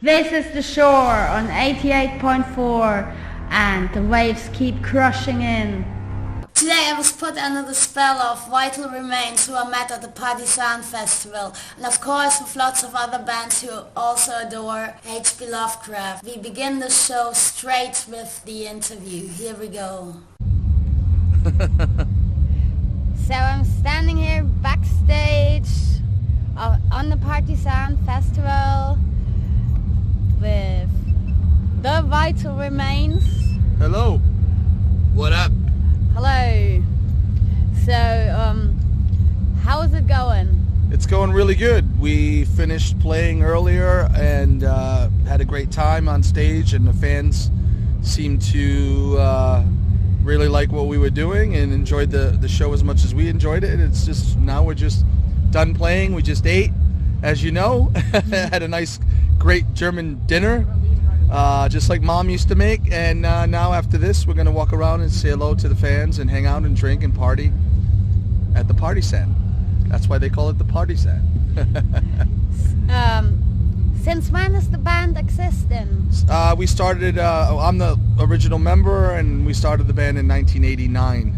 This is the shore on 88.4 and the waves keep crushing in. Today I was put under the spell of Vital Remains, who I met at the Partisan Festival, and of course with lots of other bands who also adore H.P. Lovecraft. We begin the show straight with the interview. Here we go. So I'm standing here backstage on the Partisan Festival with the Vital Remains. Hello. What up? Hello. So, how is it going? It's going really good. We finished playing earlier and had a great time on stage, and the fans seemed to really like what we were doing and enjoyed the show as much as we enjoyed it. It's just, now we're just done playing. We just ate, as you know. Had a nice, great German dinner. Just like Mom used to make, and now after this we're going to walk around and say hello to the fans and hang out and drink and party at the Partisan. That's why they call it the Partisan. Since when is the band existing? We started, I'm the original member, and we started the band in 1989.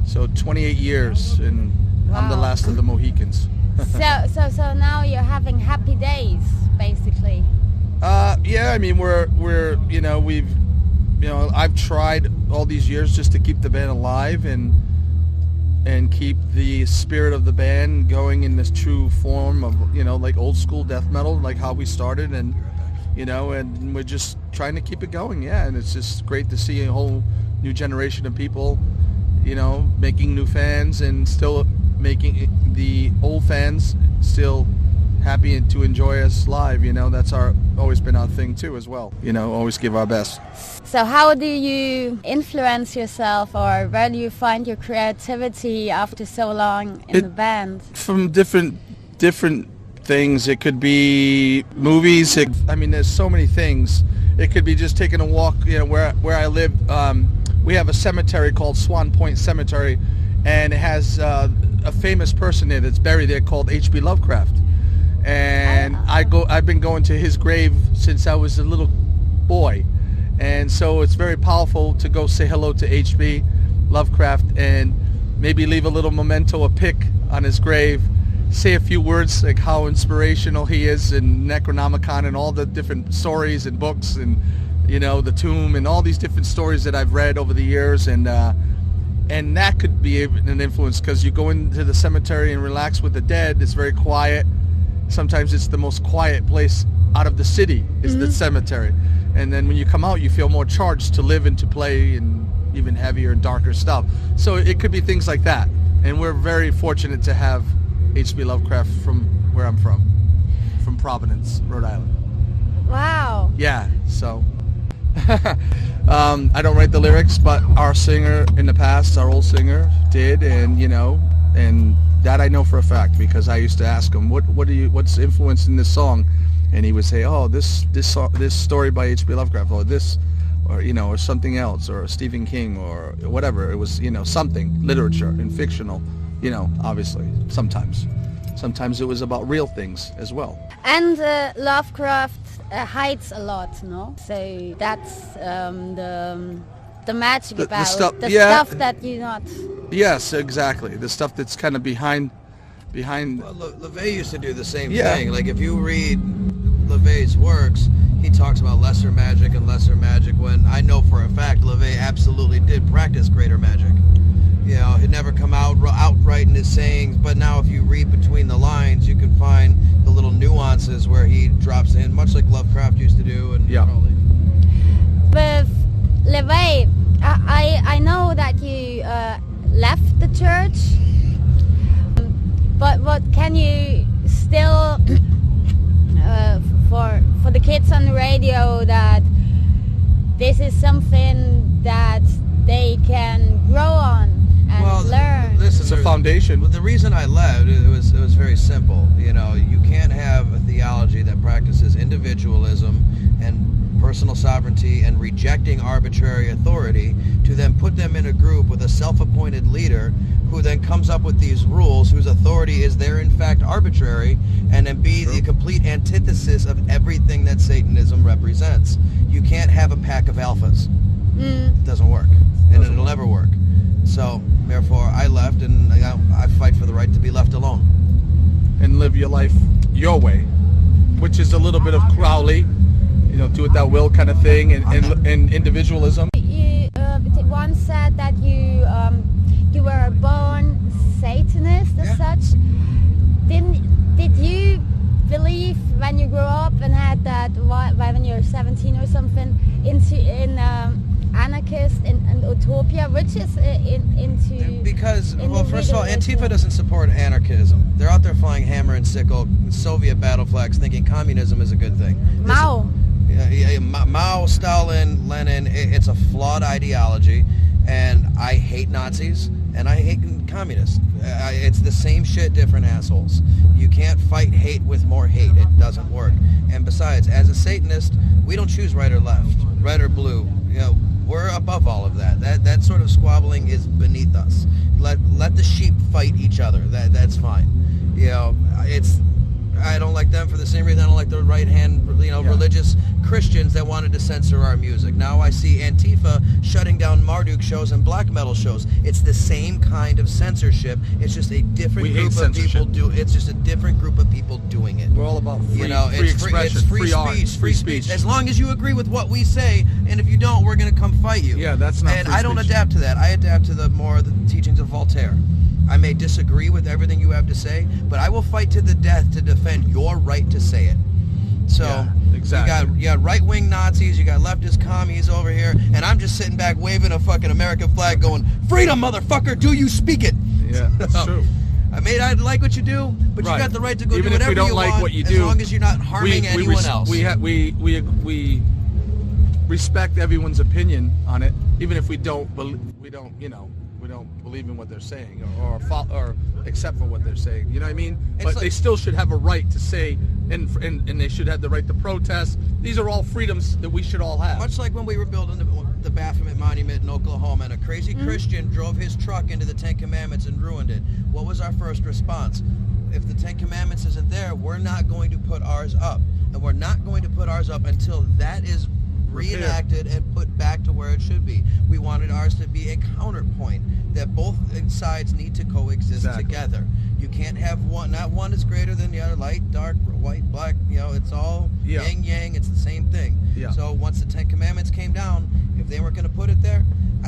So 28 years, and wow. I'm the last of the Mohicans. So now you're having happy days, basically. Yeah, I mean, I've tried all these years just to keep the band alive and keep the spirit of the band going in this true form of, like old school death metal, like how we started, and we're just trying to keep it going. Yeah, and it's just great to see a whole new generation of people, making new fans and still making the old fans still happy to enjoy us live. That's always been our thing too as well. Always give our best. So how do you influence yourself, or where do you find your creativity after so long in the band? From different things. It could be movies. There's so many things. It could be just taking a walk. Where I live, we have a cemetery called Swan Point Cemetery, and it has a famous person there that's buried there called H.P. Lovecraft. And I've been going to his grave since I was a little boy, and so it's very powerful to go say hello to H.P. Lovecraft and maybe leave a little memento, a pic on his grave, say a few words like how inspirational he is, and Necronomicon and all the different stories and books, and the tomb and all these different stories that I've read over the years, and that could be an influence, because you go into the cemetery and relax with the dead. It's very quiet. Sometimes it's the most quiet place out of the city is the cemetery. And then when you come out, you feel more charged to live and to play and even heavier and darker stuff. So it could be things like that. And we're very fortunate to have H.P. Lovecraft from where I'm from Providence, Rhode Island. Wow. Yeah, so I don't write the lyrics, but our singer in the past, our old singer, did, and and that I know for a fact, because I used to ask him, what's influencing this song, and he would say, oh, this story by H.P. Lovecraft, or this, or something else, or Stephen King, or whatever. It was something literature and fictional, obviously sometimes it was about real things as well. And Lovecraft hides a lot, no? So that's the magic about stuff that you not. Yes, exactly. The stuff that's kind of behind. Well, LaVey used to do the same thing. Like, if you read LaVey's works, he talks about lesser magic, when I know for a fact LaVey absolutely did practice greater magic. He'd never come outright in his sayings, but now if you read between the lines, you can find the little nuances where he drops in, much like Lovecraft used to do. And with LaVey, I know that you left the church, but what can you still for the kids on the radio, that this is something that they can grow on and learn? This is a foundation. The reason I left, it was very simple. You can't have a theology that practices individualism and personal sovereignty and rejecting arbitrary authority, to then put them in a group with a self-appointed leader who then comes up with these rules whose authority is there in fact arbitrary, and then be the complete antithesis of everything that, say, communism represents. You can't have a pack of alphas. It doesn't work, and it'll never work. So, therefore, I left, and I fight for the right to be left alone. And live your life your way, which is a little bit of Crowley, you know, do it thou will kind of thing, and individualism. You once said that you were born Satanist as such. Did you believe when you grew up and had that, when you were 17 or something, in anarchist and utopia, which is into... Because, well, first of all, Antifa doesn't support anarchism. They're out there flying hammer and sickle Soviet battle flags thinking communism is a good thing. Mao. Mao, Stalin, Lenin, it's a flawed ideology, and I hate Nazis, and I hate communists. It's the same shit, different assholes. You can't fight hate with more hate. It doesn't work. And besides, as a Satanist, we don't choose right or left, red or blue. You know, we're above all of that. That sort of squabbling is beneath us. Let the sheep fight each other. That's fine. You know, I don't like them for the same reason I don't like the right-hand, religious Christians that wanted to censor our music. Now I see Antifa shutting down Marduk shows and black metal shows. It's the same kind of censorship. It's just a different group of people It's just a different group of people doing it. We're all about free expression, it's free speech. As long as you agree with what we say, and if you don't, we're going to come fight you. Yeah, that's not. And I don't adapt to that. I adapt to the teachings of Voltaire. I may disagree with everything you have to say, but I will fight to the death to defend your right to say it. So, yeah, exactly. You got right-wing Nazis, you got leftist commies over here, and I'm just sitting back waving a fucking American flag going, freedom, motherfucker, do you speak it? Yeah, that's true. I like what you do, but you got the right to go do whatever you want, like what you do, as long as you're not harming anyone else. We respect everyone's opinion on it, even if we don't believe in what they're saying or accept for what they're saying. You know what I mean? But they still should have a right to say, and they should have the right to protest. These are all freedoms that we should all have. Much like when we were building the Baphomet Monument in Oklahoma, and a crazy Christian drove his truck into the Ten Commandments and ruined it. What was our first response? If the Ten Commandments isn't there, we're not going to put ours up. And we're not going to put ours up until that is reenacted and put back to where it should be. We wanted ours to be a counterpoint that both sides need to coexist together. You can't have one, not one is greater than the other, light, dark, white, black, it's all yin, yang, it's the same thing. Yeah. So once the Ten Commandments came down, if they weren't going to put it there,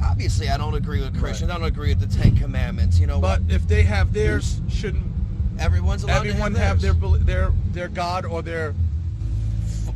obviously I don't agree with Christians, I don't agree with the Ten Commandments, But if they have theirs, shouldn't everyone's allowed everyone to have their God or their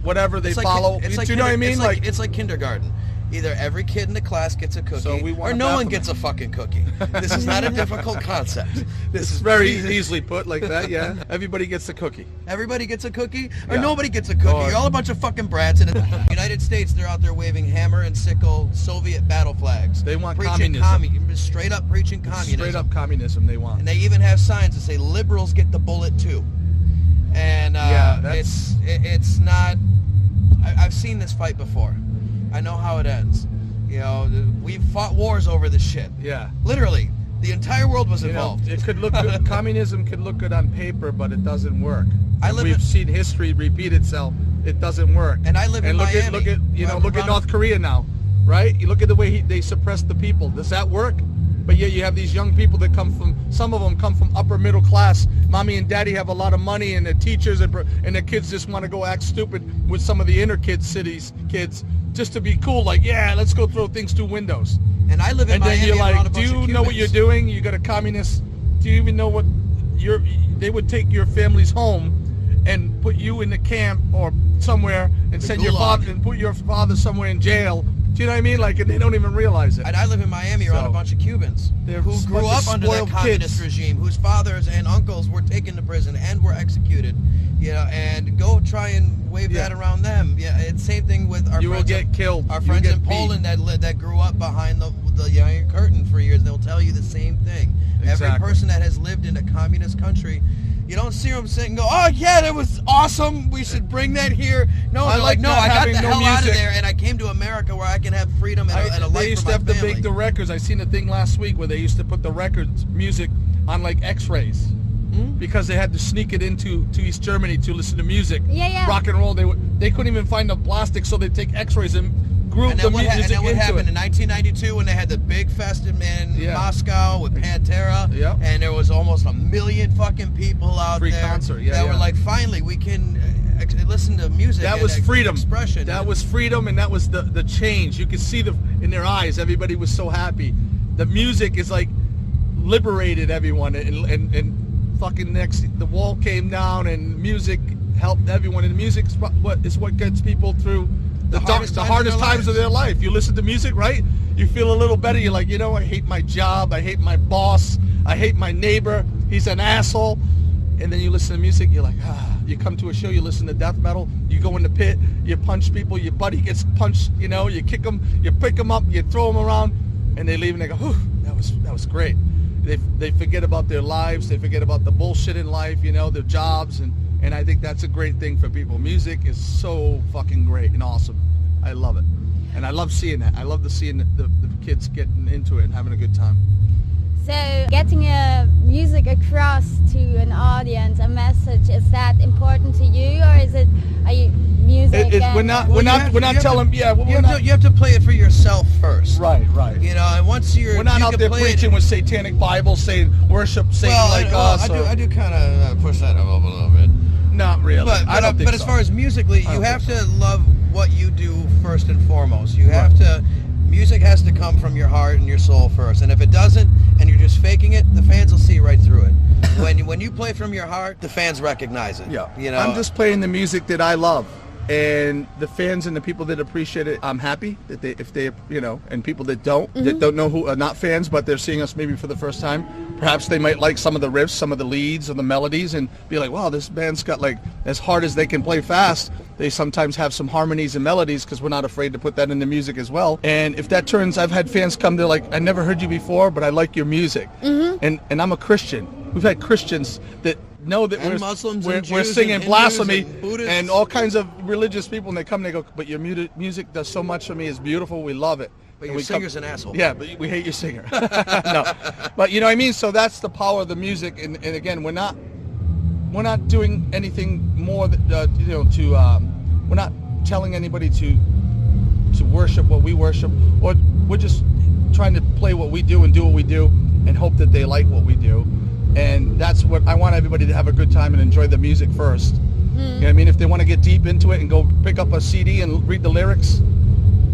whatever they follow? You know what I mean? It's like kindergarten. Either every kid in the class gets a cookie, or no one gets a fucking cookie. This is not a difficult concept. This is very easily put like that, yeah. Everybody gets a cookie. Everybody gets a cookie, or nobody gets a cookie. You're all a bunch of fucking brats. In the United States, they're out there waving hammer and sickle Soviet battle flags. They want communism. Straight up preaching communism. Straight up communism they want. And they even have signs that say liberals get the bullet too. And it's not... I've seen this fight before. I know how it ends. We've fought wars over this shit. Yeah. Literally. The entire world was involved. It could look good. Communism could look good on paper, but it doesn't work. We've seen history repeat itself. It doesn't work. And I live in Miami. Look at North Korea now, right? You look at the way they suppress the people. Does that work? But yet you have these young people that some of them come from upper middle class. Mommy and daddy have a lot of money, and the teachers and the kids just want to go act stupid with some of the inner cities kids just to be cool, like, yeah, let's go throw things through windows. And I live in Miami. And then you're like, do you know what you're doing? You got a communist. Do you even know what they would take your family's home and put you in the camp or somewhere and send your father and put your father somewhere in jail. Do you know what I mean? Like, and they don't even realize it. And I live in Miami around a bunch of Cubans who grew up under that communist regime, whose fathers and uncles were taken to prison and were executed. And go try and wave that around them. Yeah, it's same thing with our friends. You will get killed. Our friends in Poland that grew up behind the Iron Curtain for years. They'll tell you the same thing. Exactly. Every person that has lived in a communist country, you don't see them sit and go, oh yeah, that was awesome, we should bring that here. No, they're like, no, I got the hell out of there and I came to America where I can have freedom and a life for my family. They used to have to make the records. I seen a thing last week where they used to put the records, music, on like x-rays. because they had to sneak it into East Germany to listen to music. Yeah. Rock and roll. They couldn't even find the plastic, so they'd take X-rays and groove the music and then what into happened it. in 1992 when they had the big fest in Moscow with Pantera, and there was almost 1 million fucking people out Free there concert, that were like, finally we can listen to music. That was freedom. Expression. That was freedom, and that was the change. You could see in their eyes. Everybody was so happy. The music is like liberated everyone, and fucking the wall came down, and music helped everyone. And music is what gets people through the hardest times of their life. You listen to music, right? You feel a little better. You're like, I hate my job. I hate my boss. I hate my neighbor. He's an asshole. And then you listen to music. You're like, You come to a show. You listen to death metal. You go in the pit. You punch people. Your buddy gets punched. You kick them. You pick them up. You throw them around, and they leave and they go, "Whew, that was great." They forget about their lives. They forget about the bullshit in life. Their jobs and I think that's a great thing for people. Music is so fucking great and awesome. I love it. And I love seeing that. I love seeing the kids getting into it and having a good time. So getting music across to an audience, a message, is that important to you, or are you music? We're not telling. Yeah, you have to play it for yourself first. Right. And once we're not out there preaching with satanic Bibles saying worship Satan us. I do kind of push that up a little bit. Not really. But as far as musically, you have to love what you do first and foremost. You have to. Music has to come from your heart and your soul first. And if it doesn't, and you're just faking it, the fans will see right through it. When you play from your heart, the fans recognize it. Yeah. I'm just playing the music that I love. And the fans and the people that appreciate it, I'm happy that if they and people that don't know who are not fans, but they're seeing us maybe for the first time, perhaps they might like some of the riffs, some of the leads or the melodies, and be like, wow, this band's got, like, as hard as they can play fast, they sometimes have some harmonies and melodies, because we're not afraid to put that in the music as well. And if that turns, I've had fans come, they're like, I never heard you before, but I like your music. And I'm a Christian. We've had Christians that know that we're singing blasphemy and all kinds of religious people, and they come and they go, but your music does so much for me. It's beautiful. We love it. But your singer's an asshole. Yeah, but we hate your singer. No, but you know what I mean. So that's the power of the music. And again, we're not doing anything more we're not telling anybody to worship what we worship, or we're just trying to play what we do and do what we do and hope that they like what we do. And that's what I want everybody to have a good time and enjoy the music first. You know what I mean? If they want to get deep into it and go pick up a CD and read the lyrics,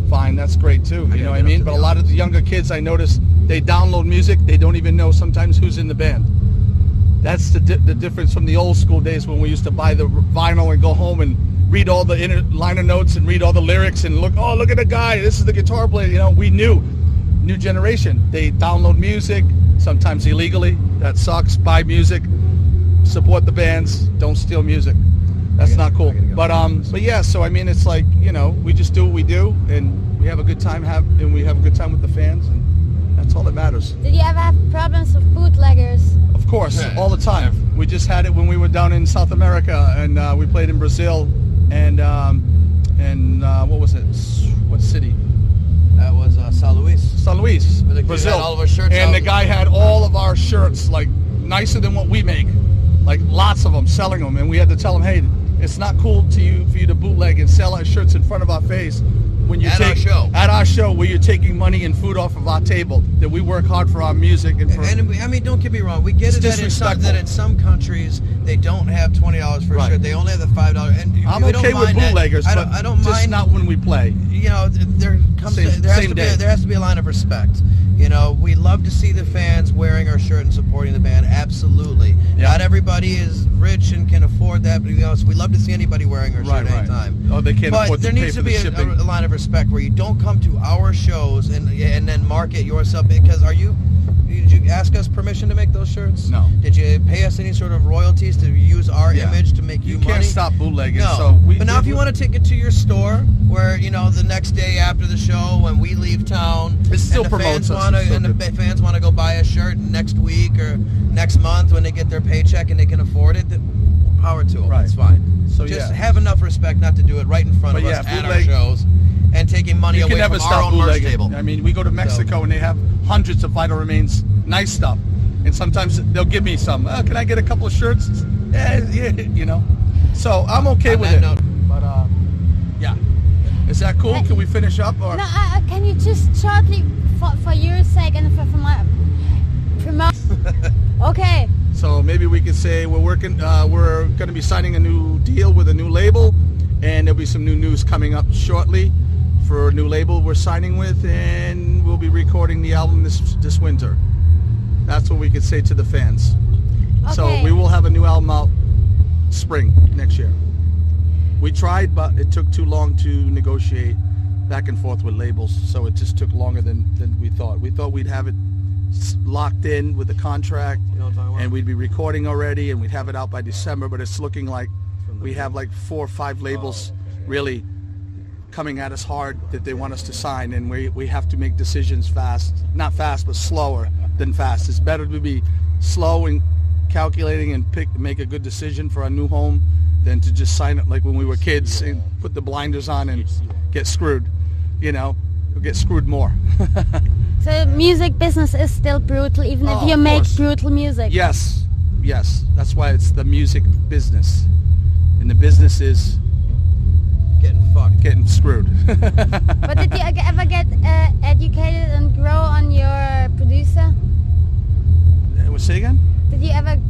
fine, that's great too. You know what I mean? But a lot of the younger kids, I notice, they download music, they don't even know sometimes who's in the band. That's the difference from the old school days when we used to buy the vinyl and go home and read all the inner liner notes and read all the lyrics and look at the guy, this is the guitar player. We knew. New generation, they download music, sometimes illegally. That sucks. Buy music, support the bands, don't steal music. That's not cool. But yeah, so I mean, it's like, we just do what we do, and we have a good time and we have a good time with the fans, and that's all that matters. Did you ever have problems with bootleggers? Of course, all the time. We just had it when we were down in South America, and we played in Brazil, and what was it? What city? That was São Luís. São Luís, Brazil. All of our shirts and the guy had all of our shirts, like, nicer than what we make. Like, lots of them, selling them. And we had to tell him, hey, it's not cool for you to bootleg and sell our shirts in front of our face when you at our show where you're taking money and food off of our table, that we work hard for our music and I mean, don't get me wrong, we get it that in some countries they don't have $20 for a shirt, they only have the $5, and I'm okay with bootleggers, but I don't mind, just not when we play. There has to be a line of respect. We love to see the fans wearing our shirt and supporting the band, absolutely. Not everybody is rich and can afford that, but we love to see anybody wearing our shirt anytime. Oh, they can't afford to pay for the shipping. But there needs to be a line of respect where you don't come to our shows and then market yourself, because did you ask us permission to make those shirts? No. Did you pay us any sort of royalties to use our image to make you money? You can't stop bootlegging. No. So but now if you want to take it to your store, where the next day after the show when we leave town, it still promotes us. The fans want to go buy a shirt next week or next month when they get their paycheck and they can afford it, power to them. Right. It's fine. So just have enough respect not to do it right in front of us at our shows and taking money away from our own merch table. I mean, we go to Mexico and they have hundreds of Vital Remains nice stuff. And sometimes they'll give me some. Can I get a couple of shirts? Yeah, you know. So I'm okay with it. But yeah. Is that cool? Can we finish up? Or? No, can you just shortly, for your sake and for my promote? Okay. So maybe we could say we're going to be signing a new deal with a new label, and there'll be some new news coming up shortly for a new label we're signing with, and we'll be recording the album this winter. That's what we could say to the fans. Okay. So we will have a new album out spring next year. We tried, but it took too long to negotiate back and forth with labels, so it just took longer than we thought. We thought we'd have it locked in with the contract, and we'd be recording already, and we'd have it out by December, but it's looking like we have like 4 or 5 labels really coming at us hard that they want us to sign, and we have to make decisions fast. Not fast, but slower than fast. It's better to be slow and calculating and make a good decision for our new home than to just sign it like when we were kids and put the blinders on and get screwed. You know, we'll get screwed more. So music business is still brutal, even if you make brutal music. Yes, yes. That's why it's the music business. And the business is getting screwed. But did you ever get educated and grow on your producer? Say again? Did you ever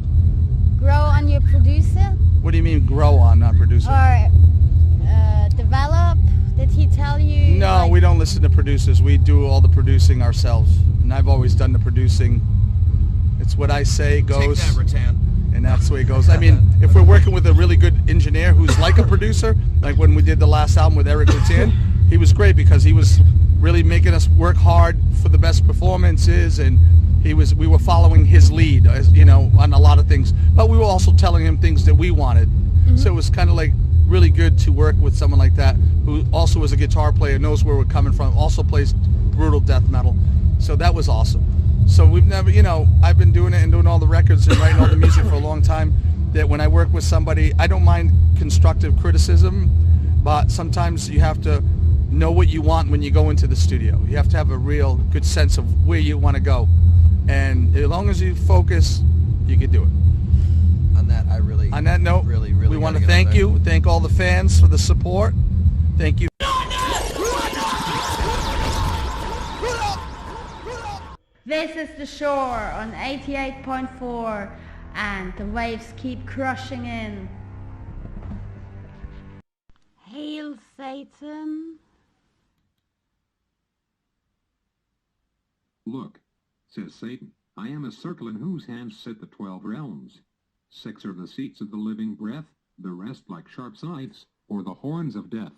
grow on your producer? What do you mean grow on, not producer? Or develop? Did he tell you? No, like, we don't listen to producers. We do all the producing ourselves. And I've always done the producing. It's what I say goes. Take that, Rattan. And that's the way it goes. I mean, if we're working with a really good engineer who's like a producer, like when we did the last album with Eric Rattan, he was great because he was really making us work hard for the best performances, and we were following his lead, you know, on a lot of things. But we were also telling him things that we wanted. Mm-hmm. So it was kind of like really good to work with someone like that who also is a guitar player, knows where we're coming from, also plays brutal death metal. So that was awesome. So we've never, you know, I've been doing it and doing all the records and writing all the music for a long time, that when I work with somebody, I don't mind constructive criticism, but sometimes you have to know what you want when you go into the studio. You have to have a real good sense of where you want to go. And as long as you focus, you can do it. On that note, we want to thank you, thank all the fans for the support. Thank you. This is The Shore on 88.4, and the waves keep crushing in. Hail Satan. Look, says Satan, I am a circle in whose hands sit the 12 realms. 6 are the seats of the living breath, the rest like sharp scythes, or the horns of death.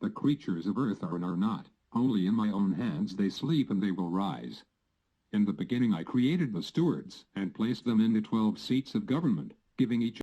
The creatures of earth are and are not, only in my own hands they sleep and they will rise. In the beginning I created the stewards, and placed them in the 12 seats of government, giving each